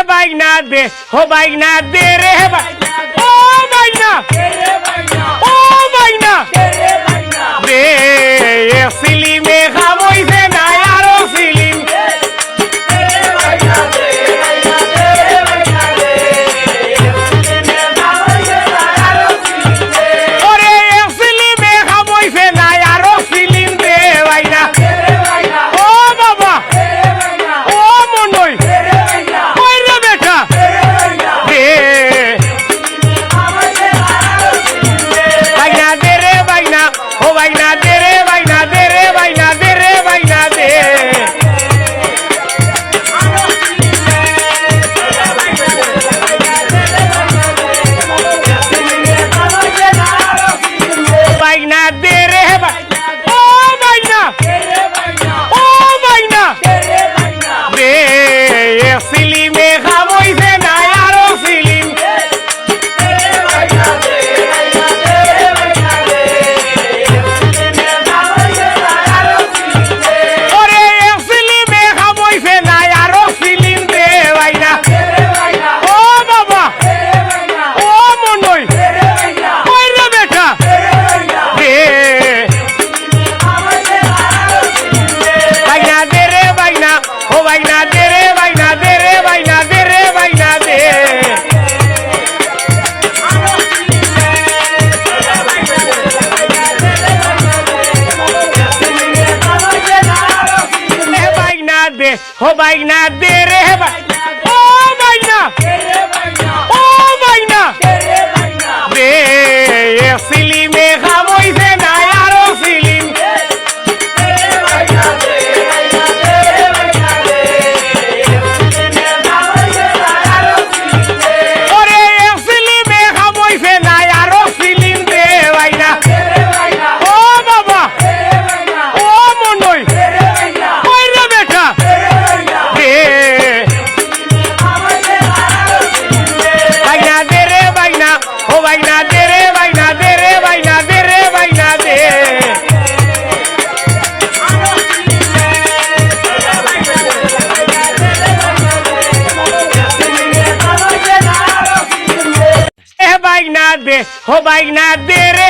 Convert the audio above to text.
বাইনা দে হো বাইনা দে রে ও বাইনা ও বাইনা দে সিলিমে খাবইছে না আরো সিলিম ওরে সিলিমে খাবইছে না আরো সিলিম দে বাইনা ও বাবা ও মনই ওই রে বেটা দে বাইনা দে রে বাইনা ও বাইনা দে রে বাইনা দে রে বাইনা দে রে বাইনা দে বাইনা দে রে ও বাইনা ও বাইনা দে সিলিমে খাবইছে না আরো সিলিম ওরে সিলিমে খাবইছে না আরো সিলিম দে বাইনা ও বাবা ও মনই ওই রে বেটা দে বাইনা দে রে বাইনা ও বাইনা দে রে বাইনা দে রে বাইনা দে রে বাইনা দে বাইনা দে ও বাইনা দে রে ও বাইনা ও বাইনা দে সিলিমে খাবইছে না আরো সিলিম ওরে সিলিমে খাবইছে না আরো সিলিম দে বাইনা ও বাবা ও মনই ওই রে বেটা দে বাইনা দে রে বাইনা ও বাইনা দে রে বাইনা দে রে বাইনা দে রে বাইনা দে বাইনা দে ও বাইনা দে রে